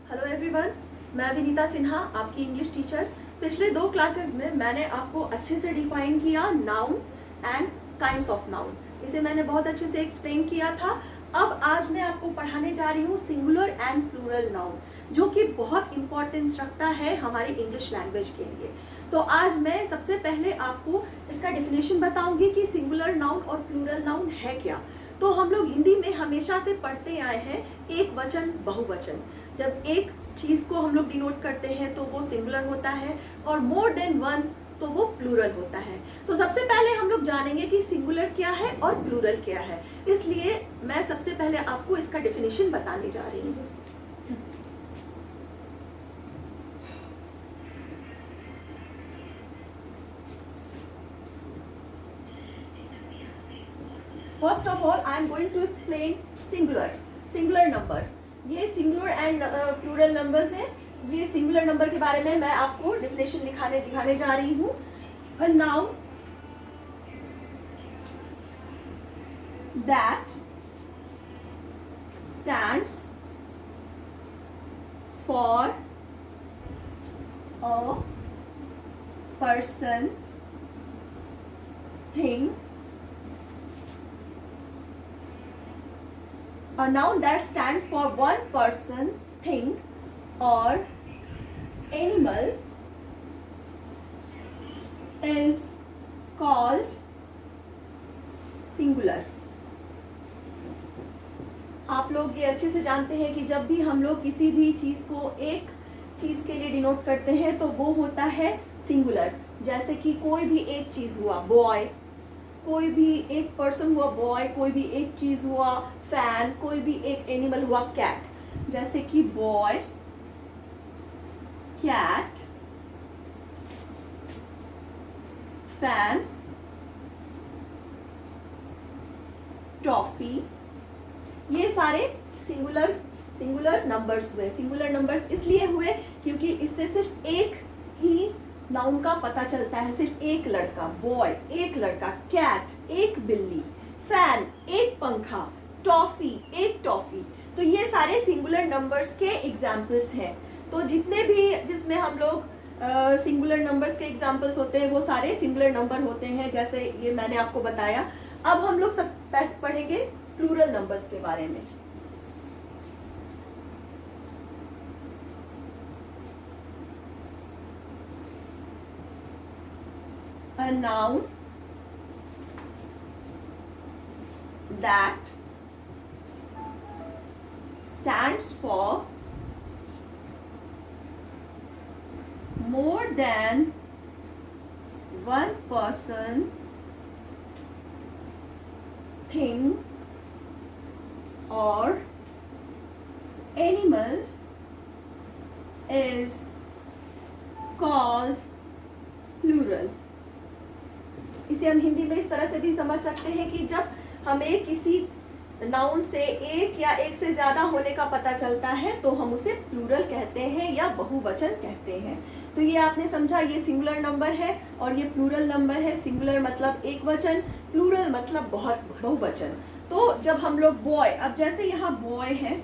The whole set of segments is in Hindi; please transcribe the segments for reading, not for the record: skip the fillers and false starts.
हेलो एवरीवन, मैं विनीता सिन्हा, आपकी इंग्लिश टीचर। पिछले 2 क्लासेस में मैंने आपको अच्छे से डिफाइन किया noun and kinds of noun. इसे मैंने बहुत अच्छे से एक्सप्लेन किया था। अब आज मैं आपको पढ़ाने जा रही हूँ सिंगुलर एंड प्लूरल नाउन, जो कि बहुत इंपॉर्टेंस रखता है हमारी इंग्लिश लैंग्वेज के लिए। तो आज मैं सबसे पहले आपको इसका डेफिनेशन बताऊंगी कि सिंगुलर नाउन और प्लूरल नाउन है क्या। तो हम लोग हिंदी में हमेशा से पढ़ते आए हैं एक वचन बहुवचन। जब एक चीज को हम लोग डिनोट करते हैं तो वो सिंगुलर होता है, और मोर देन वन तो वो प्लूरल होता है। तो सबसे पहले हम लोग जानेंगे कि सिंगुलर क्या है और प्लूरल क्या है। इसलिए मैं सबसे पहले आपको इसका डेफिनेशन बताने जा रही हूँ। First of all I am going to explain singular number. ये सिंगुलर एंड प्लूरल नंबर्स हैं। ये सिंगुलर नंबर के बारे में मैं आपको डेफिनेशन दिखाने जा रही हूँ। A noun that stands for a person, thing, a noun that stands for one person, thing or animal is called singular। आप लोग ये अच्छे से जानते हैं कि जब भी हम लोग किसी भी चीज को एक चीज के लिए डिनोट करते हैं तो वो होता है सिंगुलर। जैसे कि कोई भी एक चीज हुआ बॉय, कोई भी एक पर्सन हुआ बॉय, कोई भी एक चीज हुआ फैन, कोई भी एक एनिमल हुआ कैट। जैसे कि बॉय, कैट, फैन, टॉफी, ये सारे सिंगुलर नंबर्स हुए। सिंगुलर नंबर्स इसलिए हुए क्योंकि इससे सिर्फ एक ही नाउन का पता चलता है। सिर्फ एक लड़का बॉय, एक लड़का कैट, एक बिल्ली, फैन एक पंखा, टॉफी एक टॉफी। तो ये सारे सिंगुलर नंबर्स के एग्जाम्पल्स हैं। तो जितने भी जिसमें हम लोग सिंगुलर नंबर्स के एग्जाम्पल्स होते हैं वो सारे सिंगुलर नंबर होते हैं, जैसे ये मैंने आपको बताया। अब हम लोग सब पढ़ेंगे प्लूरल नंबर्स के बारे में। A noun that stands for more than one person, thing or animal is called plural। इसे हम हिंदी में इस तरह से भी समझ सकते हैं कि जब हमें किसी नाउन से एक या एक से ज्यादा होने का पता चलता है तो हम उसे प्लूरल कहते हैं या बहुवचन कहते हैं। तो ये आपने समझा, ये सिंगुलर नंबर है और ये प्लूरल नंबर है। सिंगुलर मतलब एक वचन, प्लूरल मतलब बहुवचन। तो जब हम लोग बॉय, अब जैसे यहाँ बॉय है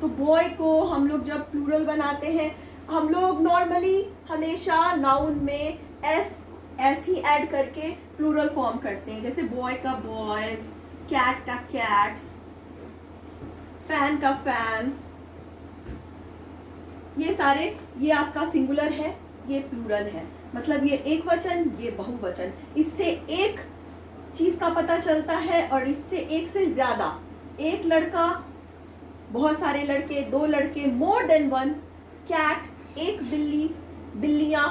तो बॉय को हम लोग जब प्लूरल बनाते हैं, हम लोग नॉर्मली हमेशा नाउन में एस ही ऐड करके प्लूरल फॉर्म करते हैं। जैसे बॉय का बॉयज, कैट का कैट्स, फैन का फैंस, ये सारे, ये आपका सिंगुलर है, ये प्लूरल है। मतलब ये एक वचन, ये बहुवचन। इससे एक चीज का पता चलता है और इससे एक से ज्यादा, एक लड़का, बहुत सारे लड़के, 2 लड़के, मोर देन वन, कैट एक बिल्ली, बिल्लियां,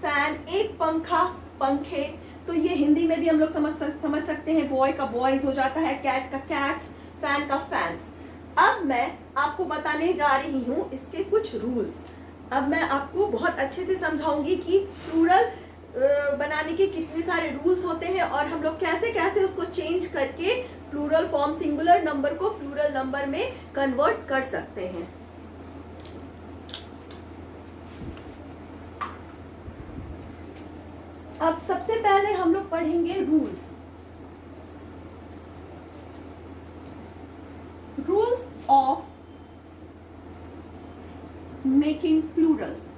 फैन एक पंखा, पंखे। तो ये हिंदी में भी हम लोग समझ सकते हैं। बॉय का बॉयज हो जाता है, कैट का कैट्स, फैन का फैंस। अब मैं आपको बताने जा रही हूँ इसके कुछ रूल्स। अब मैं आपको बहुत अच्छे से समझाऊंगी कि प्लूरल बनाने के कितने सारे रूल्स होते हैं और हम लोग कैसे कैसे उसको चेंज करके प्लूरल फॉर्म, सिंगुलर नंबर को प्लूरल नंबर में कन्वर्ट कर सकते हैं। अब सबसे पहले हम लोग पढ़ेंगे rules. Rules of making Plurals,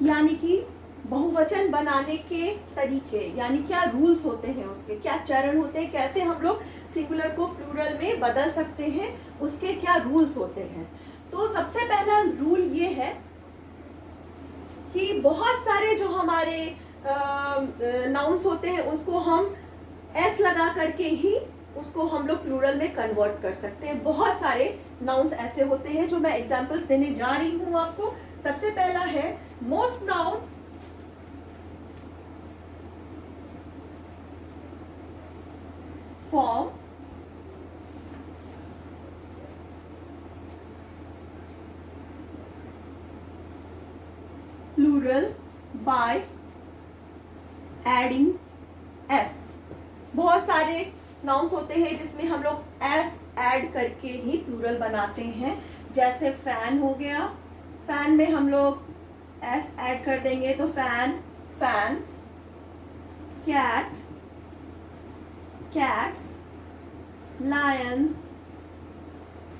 यानी कि बहुवचन बनाने के तरीके, यानी क्या रूल्स होते हैं, उसके क्या चरण होते हैं, कैसे हम लोग सिंगुलर को प्लूरल में बदल सकते हैं, उसके क्या रूल्स होते हैं। तो सबसे पहला रूल ये है कि बहुत सारे जो हमारे नाउन्स होते हैं उसको हम एस लगा करके ही उसको हम लोग प्लूरल में कन्वर्ट कर सकते हैं। बहुत सारे नाउन्स ऐसे होते हैं जो मैं एग्जांपल्स देने जा रही हूं आपको। सबसे पहला है most noun form plural by adding S. बहुत सारे नाउन्स होते हैं जिसमें हम लोग एस ऐड करके ही प्लूरल बनाते हैं। जैसे फैन हो गया, फैन में हम लोग एस ऐड कर देंगे तो fan, fans. Cat, cats. Lion,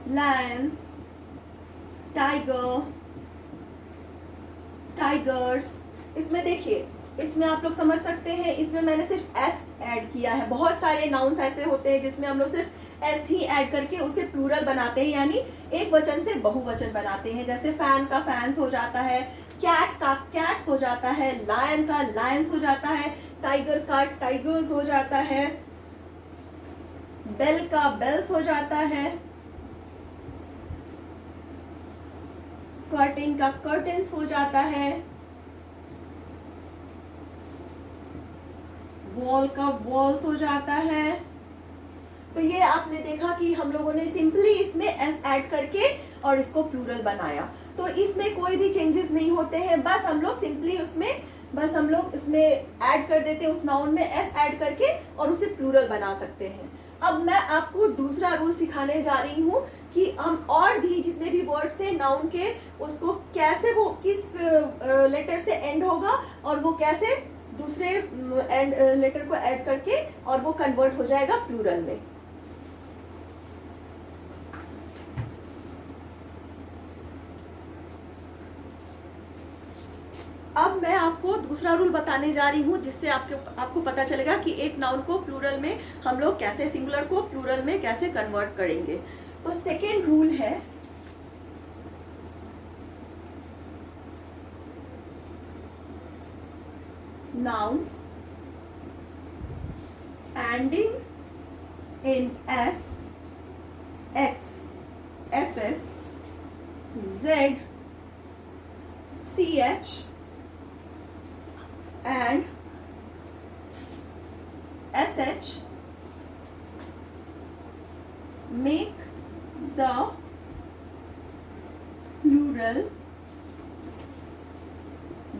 lions. Tiger, tigers. इसमें देखिए, इसमें आप लोग समझ सकते हैं, इसमें मैंने सिर्फ एस ऐड किया है। बहुत सारे नाउन्स ऐसे होते हैं जिसमें हम लोग सिर्फ एस ही ऐड करके उसे प्लूरल बनाते हैं, यानी एक वचन से बहुवचन बनाते हैं। जैसे फैन का फैंस हो जाता है, कैट का कैट्स हो जाता है, लायन का लायंस हो जाता है, टाइगर का टाइगर्स हो जाता है, बेल का बेल्स हो जाता है, कर्टेन का कर्टेन्स हो जाता है, वॉल का वॉल्स हो जाता है। तो ये आपने देखा कि हम लोगों ने सिंपली इसमें एस ऐड करके और इसको प्लूरल बनाया। तो इसमें कोई भी चेंजेस नहीं होते हैं, बस हम लोग सिंपली इसमें ऐड कर देते हैं, उस नाउन में एस ऐड करके और उसे प्लूरल बना सकते हैं। अब मैं आपको दूसरा रूल सिखाने जा रही हूँ कि हम और भी जितने भी वर्ड्स हैं नाउन के, उसको कैसे, वो किस लेटर से एंड होगा और वो कैसे दूसरे लेटर को ऐड करके और वो कन्वर्ट हो जाएगा प्लूरल में। अब मैं आपको दूसरा रूल बताने जा रही हूँ जिससे आपको पता चलेगा कि एक नाउन को प्लूरल में हम लोग कैसे, सिंगुलर को प्लूरल में कैसे कन्वर्ट करेंगे। तो सेकेंड रूल है nouns ending in s, x, ss, z, ch and sh make the plural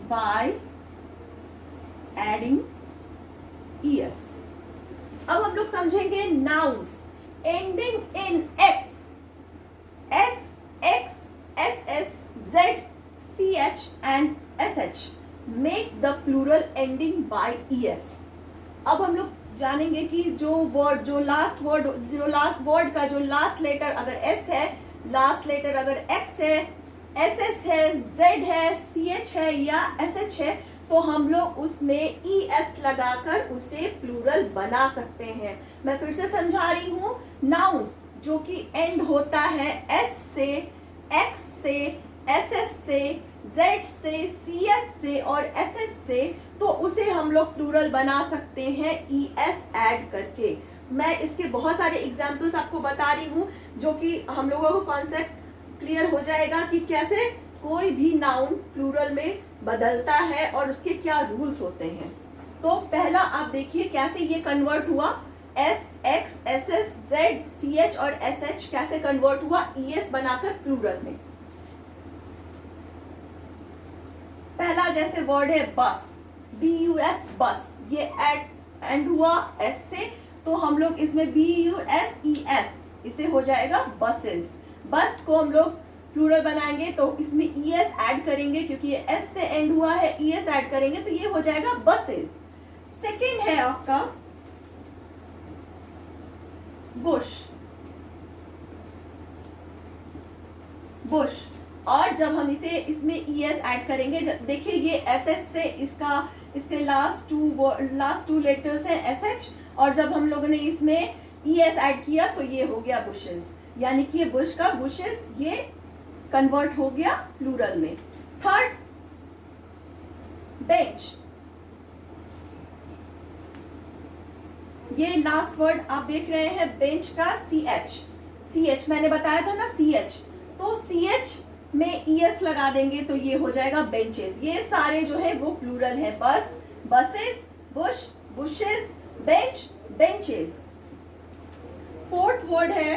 by adding es। अब हम लोग समझेंगे nouns ending in x, s, x, ss, z, ch and sh make the plural ending by es। अब हम लोग जानेंगे कि जो लास्ट वर्ड का जो लास्ट लेटर अगर s है, लास्ट लेटर अगर x है, ss है, z है, ch है या sh है, तो हम लोग उसमें es लगाकर उसे प्लूरल बना सकते हैं। मैं फिर से समझा रही हूँ, नाउन्स जो कि एंड होता है s से, x से, ss से, z से, ch से और sh से, तो उसे हम लोग प्लूरल बना सकते हैं es ऐड करके। मैं इसके बहुत सारे एग्जाम्पल्स आपको बता रही हूँ जो कि हम लोगों को कॉन्सेप्ट क्लियर हो जाएगा कि कैसे कोई भी नाउन प्लूरल में बदलता है और उसके क्या रूल्स होते हैं। तो पहला आप देखिए कैसे ये कन्वर्ट हुआ, s, x, ss, z, ch और sh कैसे कन्वर्ट हुआ es बनाकर प्लूरल में। पहला जैसे वर्ड है बस, bus, बस, ये एंड हुआ s से, तो हम लोग इसमें bus, इसे हो जाएगा बसेस। बस को हम लोग प्लूरल बनाएंगे तो इसमें es ऐड करेंगे, क्योंकि ये s से एंड हुआ है, es ऐड करेंगे तो ये हो जाएगा बसेस। सेकेंड है आपका बुश, बुश। और जब हम इसमें es ऐड करेंगे, देखिए ये ss से इसके लास्ट टू लेटर्स हैं sh, और जब हम लोगों ने इसमें es ऐड किया तो ये हो गया bushes, यानी कि ये बुश का bushes ये कन्वर्ट हो गया प्लूरल में। Third, bench. ये लास्ट वर्ड आप देख रहे हैं बेंच का ch मैंने बताया था ना ch, तो ch में es लगा देंगे तो ये हो जाएगा बेंचेस। ये सारे जो है वो प्लूरल है, bus, buses, bush, bushes, bench, benches. Fourth word है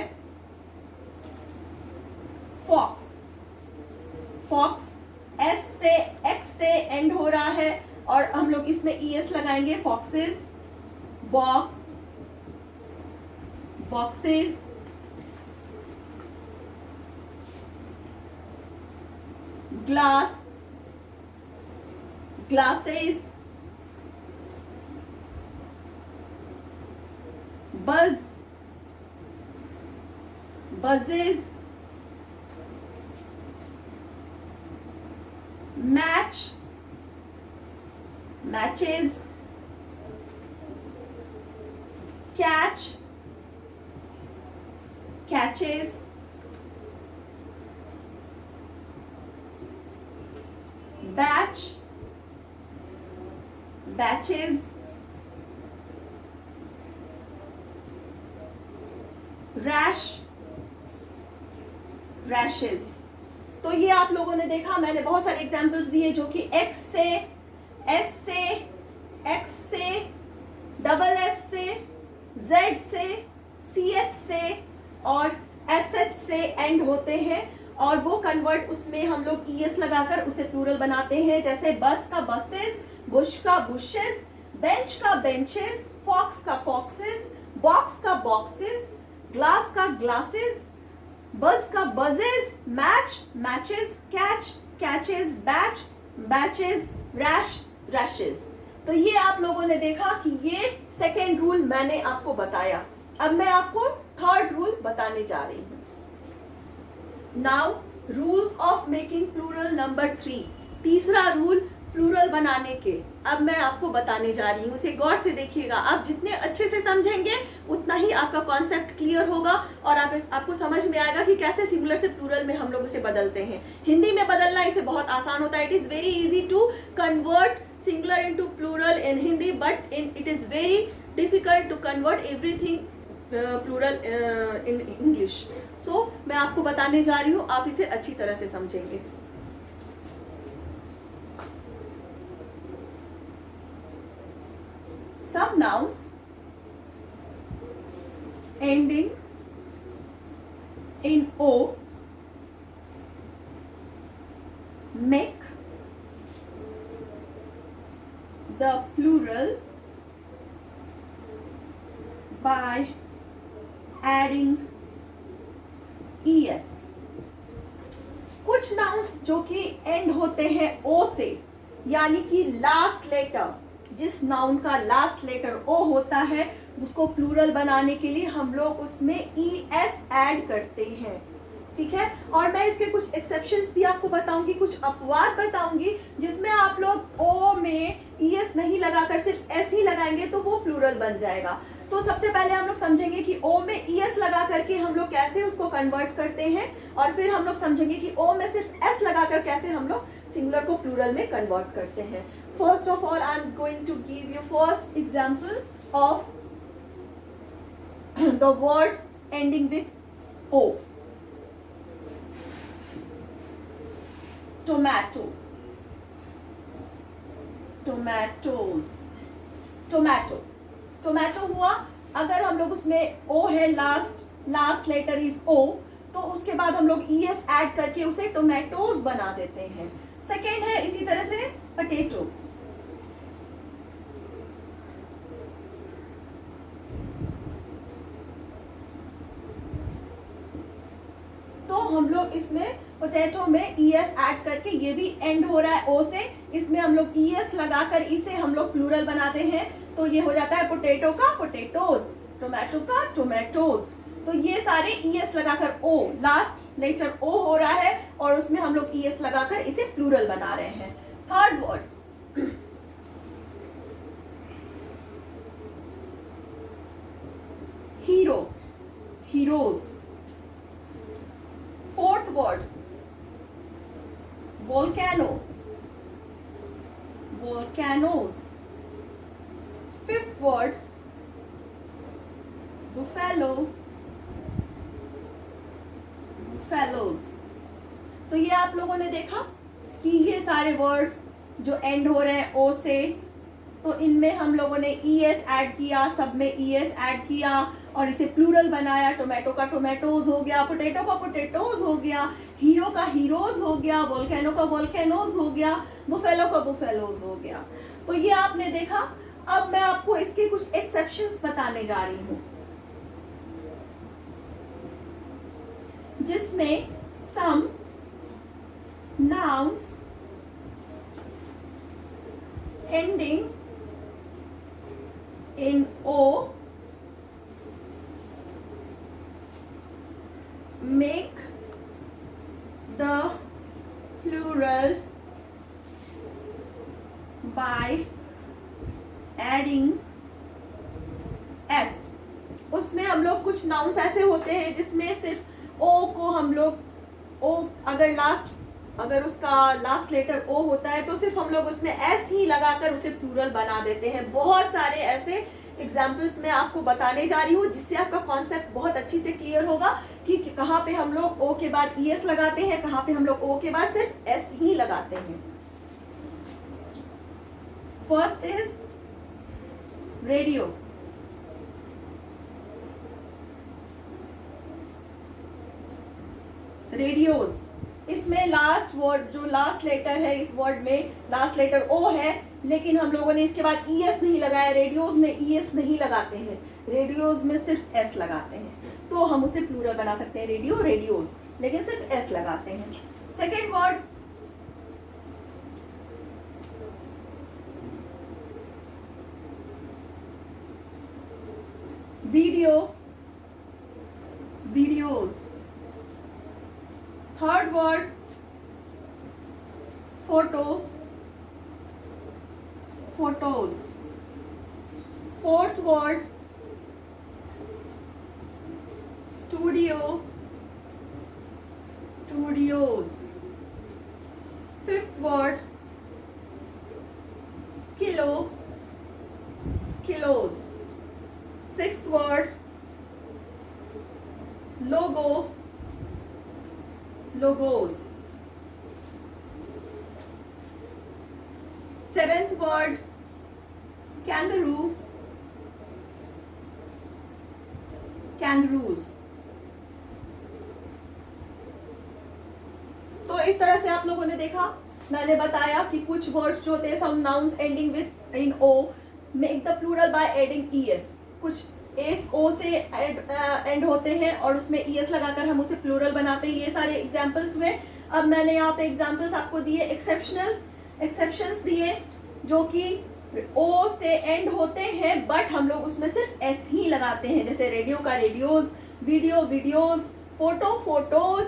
फॉक्स। फॉक्स s से x से एंड हो रहा है और हम लोग इसमें es लगाएंगे। Foxes, box, boxes, glass, glasses, buzz, buzzes, match, matches, catch, catches, batch, batches, rash, rashes. तो ये आप लोगों ने देखा, मैंने बहुत सारे एग्जाम्पल्स दिए जो कि x से, s से, x से, डबल s से, z से, ch से और sh से एंड होते हैं, और वो कन्वर्ट उसमें हम लोग es लगाकर उसे प्लूरल बनाते हैं। जैसे बस का बसेस, बुश का बुशेस, बेंच का बेंचेस, फॉक्स का फॉक्सेस, बॉक्स का बॉक्सेस, ग्लास का ग्लासेस, बस का buzzes, match, matches, catch, catches, batch, batches, rash, rashes. तो ये आप लोगों ने देखा कि ये सेकेंड रूल मैंने आपको बताया। अब मैं आपको थर्ड रूल बताने जा रही हूं। Now rules of making plural number 3। तीसरा रूल प्लूरल बनाने के अब मैं आपको बताने जा रही हूँ। इसे गौर से देखिएगा, आप जितने अच्छे से समझेंगे उतना ही आपका कॉन्सेप्ट क्लियर होगा और आपको समझ में आएगा कि कैसे सिंगुलर से प्लूरल में हम लोग इसे बदलते हैं। हिंदी में बदलना इसे बहुत आसान होता है। It is very easy to convert singular into plural in Hindi, but it is very difficult to convert everything plural in English. So मैं आपको बताने जा रही हूँ, आप इसे अच्छी तरह से समझेंगे। Some nouns ending in O make the plural by adding es। कुछ नाउन्स जो कि एंड होते हैं ओ से, यानी कि लास्ट लेटर, जिस नाउन का लास्ट लेटर ओ होता है उसको प्लूरल बनाने के लिए हम लोग उसमें es ऐड करते हैं, ठीक है। और मैं इसके कुछ एक्सेप्शंस भी आपको बताऊंगी, कुछ अपवाद बताऊंगी जिसमें आप लोग ओ में es नहीं लगाकर सिर्फ s ही लगाएंगे तो वो प्लूरल बन जाएगा। तो सबसे पहले हम लोग समझेंगे कि ओ में es लगा करके हम लोग कैसे उसको कन्वर्ट करते हैं, और फिर हम लोग समझेंगे कि ओ में सिर्फ s लगाकर कैसे हम लोग सिंगुलर को प्लूरल में कन्वर्ट करते हैं। First of all, I'm going to give you first example of the word ending with O. Tomato, tomatoes, tomato, tomato हुआ। अगर हम लोग उसमें O है, लास्ट लेटर इज O, तो उसके बाद हम लोग es ऐड करके उसे टोमेटोज बना देते हैं। सेकेंड है इसी तरह से पोटैटो, तो हम लोग इसमें पोटैटो में es ऐड करके, ये भी एंड हो रहा है ओ से, इसमें हम लोग es लगाकर इसे हम लोग प्लूरल बनाते हैं, तो ये हो जाता है पोटैटो का पोटैटोज, टोमेटो का टोमेटोज। तो ये सारे ईएस लगाकर ओ, लास्ट लेटर ओ हो रहा है और उसमें हम लोग ईएस लगाकर इसे प्लूरल बना रहे हैं. Third word hero, heroes. Fourth word volcano, volcanoes. Fifth word buffalo, buffaloes. तो ये आप लोगों ने देखा कि ये सारे वर्ड्स जो एंड हो रहे हैं ओ से, तो इनमें हम लोगों ने ईएस ऐड किया, सब में ईएस ऐड किया और इसे प्लूरल बनाया. टोमेटो का टोमेटोज हो गया, पोटैटो का पोटैटोज हो गया, हीरो का हीरोज हो गया, वोल्केनो का वोल्केनोज हो गया, बुफेलो का बुफेलोज हो गया. तो ये आपने देखा. अब मैं आपको इसके कुछ एक्सेप्शंस बताने जा रही हूं, जिसमें some nouns ending in O make the plural by adding s. उसमें हम लोग कुछ नाउन्स ऐसे होते हैं जिसमें सिर्फ ओ को हम लोग ओ अगर उसका लास्ट लेटर ओ होता है तो सिर्फ हम लोग उसमें एस ही लगाकर उसे प्लूरल बना देते हैं. बहुत सारे ऐसे एग्जाम्पल्स मैं आपको बताने जा रही हूँ जिससे आपका कॉन्सेप्ट बहुत अच्छी से क्लियर होगा कि कहाँ पे हम लोग ओ के बाद ईएस लगाते हैं, कहाँ पे हम लोग ओ के बाद सिर्फ एस ही लगाते हैं. First is radio. रेडियोज. इसमें लास्ट वर्ड जो लास्ट लेटर है, इस वर्ड में लास्ट लेटर ओ है, लेकिन हम लोगों ने इसके बाद ईएस नहीं लगाया. रेडियोज में ईएस नहीं लगाते हैं, रेडियोज में सिर्फ एस लगाते हैं, तो हम उसे प्लूरल बना सकते हैं रेडियो, रेडियोज, लेकिन सिर्फ एस लगाते हैं. Second word video, videos. Third word photo, photos. Fourth word studio, studios. Fifth word kilo, kilos. Sixth word logo, logos. Seventh word kangaroo, kangaroos. तो इस तरह से आप लोगों ने देखा, मैंने बताया कि कुछ वर्ड्स जो होते हैं some nouns ending with in O make the plural by adding ES. कुछ एस ओ से एंड होते हैं और उसमें ईएस लगाकर हम उसे प्लूरल बनाते हैं. ये सारे एग्जांपल्स हुए. अब मैंने यहाँ पे एग्जांपल्स आपको दिए, एक्सेप्शंस दिए जो कि ओ से एंड होते हैं बट हम लोग उसमें सिर्फ एस ही लगाते हैं. जैसे रेडियो का radios, video videos, photo photos,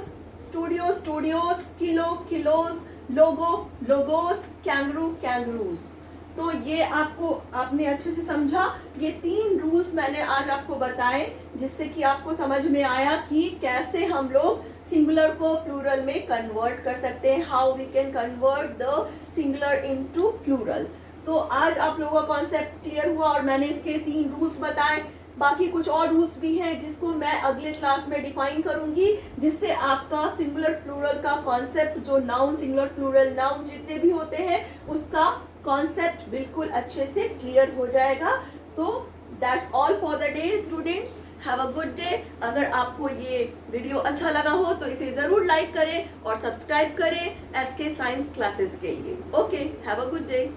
studio studios, kilo kilos, logo logos, kangaroo kangaroos. तो ये आपने अच्छे से समझा. ये 3 रूल्स मैंने आज आपको बताए जिससे कि आपको समझ में आया कि कैसे हम लोग सिंगुलर को प्लूरल में कन्वर्ट कर सकते हैं. How we can convert the singular into plural. तो आज आप लोगों का कॉन्सेप्ट क्लियर हुआ और मैंने इसके 3 रूल्स बताए. बाकी कुछ और रूल्स भी हैं जिसको मैं अगले क्लास में डिफाइन करूंगी, जिससे आपका सिंगुलर प्लूरल का कॉन्सेप्ट, जो नाउन सिंगुलर प्लूरल नाउन जितने भी होते हैं उसका कॉन्सेप्ट बिल्कुल अच्छे से क्लियर हो जाएगा. तो that's all for the day students. Have a good day. अगर आपको ये वीडियो अच्छा लगा हो तो इसे ज़रूर लाइक करें और सब्सक्राइब करें एसके साइंस क्लासेस के लिए. Okay, have a good day.